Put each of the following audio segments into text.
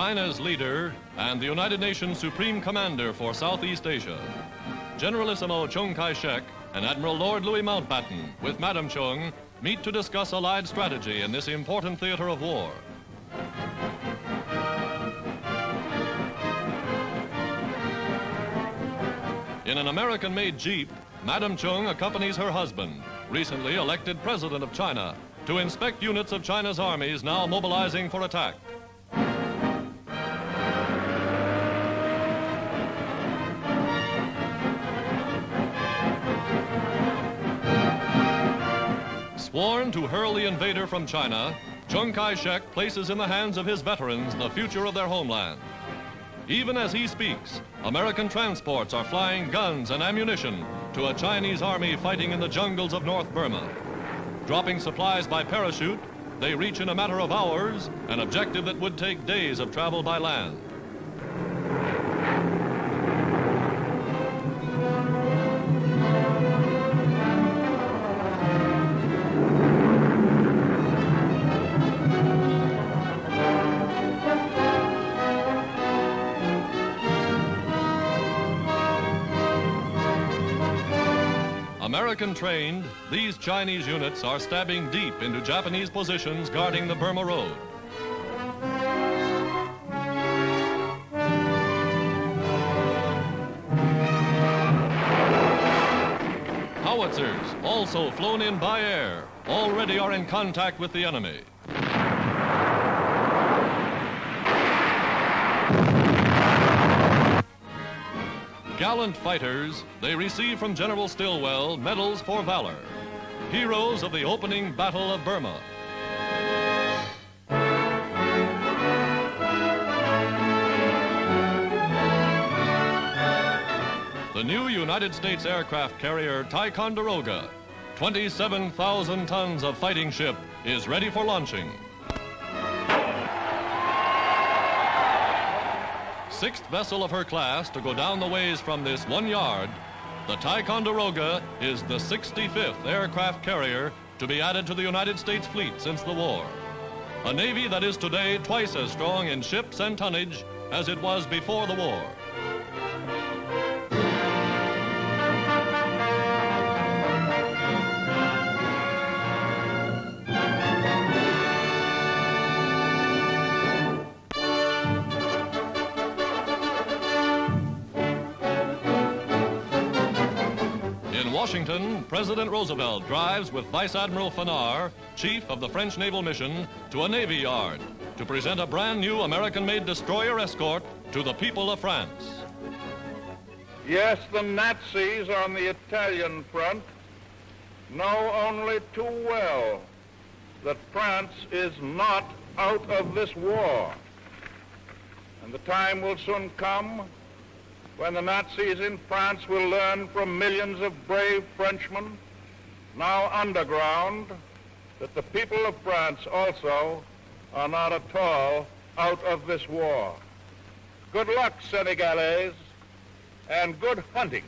China's leader and the United Nations Supreme Commander for Southeast Asia, Generalissimo Chiang Kai-shek and Admiral Lord Louis Mountbatten, with Madam Chiang, meet to discuss Allied strategy in this important theater of war. In an American-made Jeep, Madam Chiang accompanies her husband, recently elected President of China, to inspect units of China's armies now mobilizing for attack. Sworn to hurl the invader from China, Chiang Kai-shek places in the hands of his veterans the future of their homeland. Even as he speaks, American transports are flying guns and ammunition to a Chinese army fighting in the jungles of North Burma. Dropping supplies by parachute, they reach in a matter of hours an objective that would take days of travel by land. American-trained, these Chinese units are stabbing deep into Japanese positions guarding the Burma Road. Howitzers, also flown in by air, already are in contact with the enemy. Gallant fighters, they receive from General Stilwell medals for valor. Heroes of the opening Battle of Burma. The new United States aircraft carrier Ticonderoga, 27,000 tons of fighting ship, is ready for launching. Sixth vessel of her class to go down the ways from this 1 yard, the Ticonderoga is the 65th aircraft carrier to be added to the United States fleet since the war. A Navy that is today twice as strong in ships and tonnage as it was before the war. In Washington, President Roosevelt drives with Vice Admiral Fanar, chief of the French naval mission, to a Navy yard to present a brand new American-made destroyer escort to the people of France. Yes, the Nazis on the Italian front know only too well that France is not out of this war. And the time will soon come when the Nazis in France will learn from millions of brave Frenchmen, now underground, that the people of France also are not at all out of this war. Good luck, Sengalese, and good hunting.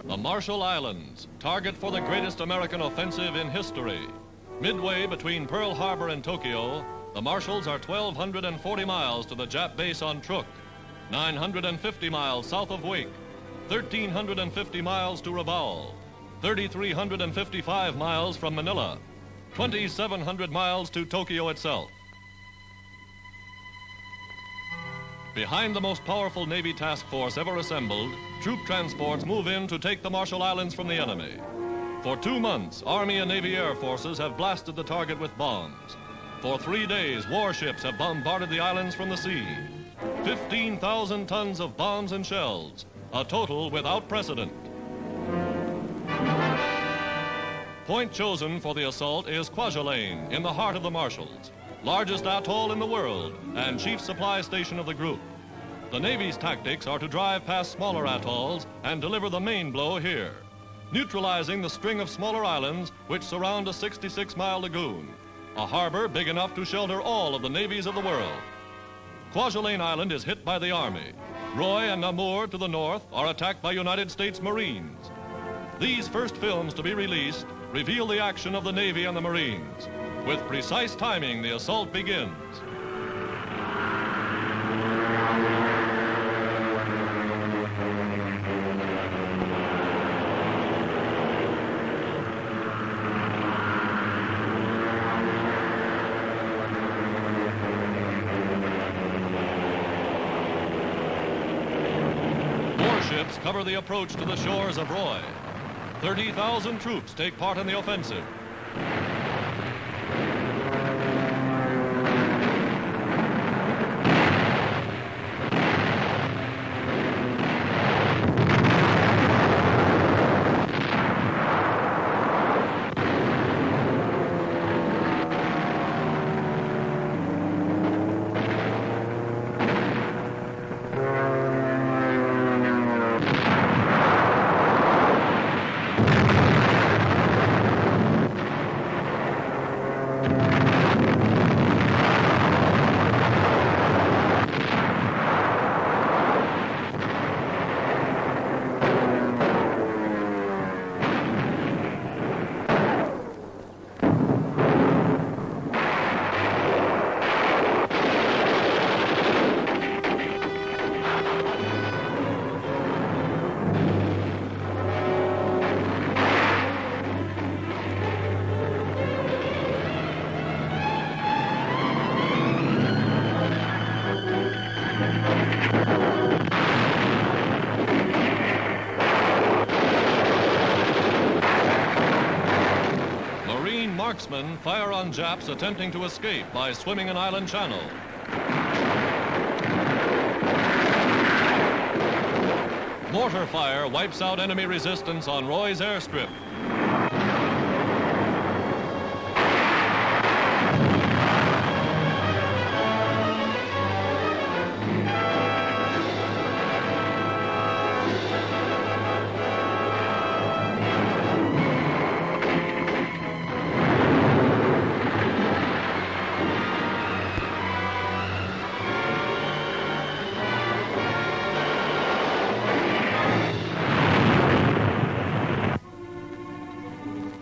The Marshall Islands, target for the greatest American offensive in history. Midway between Pearl Harbor and Tokyo, the Marshalls are 1,240 miles to the Jap base on Truk, 950 miles south of Wake, 1,350 miles to Rabaul, 3,355 miles from Manila, 2,700 miles to Tokyo itself. Behind the most powerful Navy task force ever assembled, troop transports move in to take the Marshall Islands from the enemy. For 2 months, Army and Navy air forces have blasted the target with bombs. For 3 days, warships have bombarded the islands from the sea. 15,000 tons of bombs and shells, a total without precedent. Point chosen for the assault is Kwajalein, in the heart of the Marshalls, largest atoll in the world and chief supply station of the group. The Navy's tactics are to drive past smaller atolls and deliver the main blow here, neutralizing the string of smaller islands which surround a 66-mile lagoon, a harbor big enough to shelter all of the navies of the world. Kwajalein Island is hit by the Army. Roi and Namur to the north are attacked by United States Marines. These first films to be released reveal the action of the Navy and the Marines. With precise timing, the assault begins. Warships cover the approach to the shores of Roi. 30,000 troops take part in the offensive. Marksmen fire on Japs attempting to escape by swimming an island channel. Mortar fire wipes out enemy resistance on Roi's airstrip.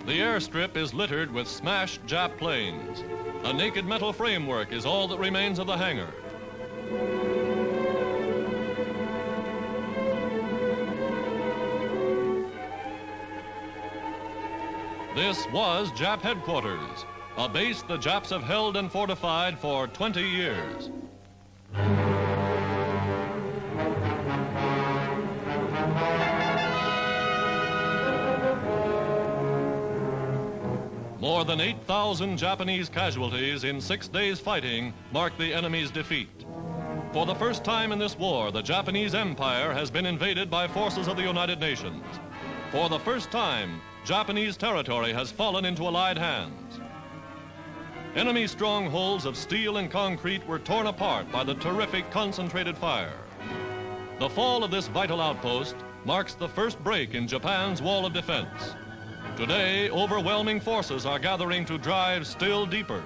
The airstrip is littered with smashed Jap planes. A naked metal framework is all that remains of the hangar. This was Jap headquarters, a base the Japs have held and fortified for 20 years. More than 8,000 Japanese casualties in 6 days' fighting marked the enemy's defeat. For the first time in this war, the Japanese Empire has been invaded by forces of the United Nations. For the first time, Japanese territory has fallen into Allied hands. Enemy strongholds of steel and concrete were torn apart by the terrific concentrated fire. The fall of this vital outpost marks the first break in Japan's wall of defense. Today, overwhelming forces are gathering to drive still deeper.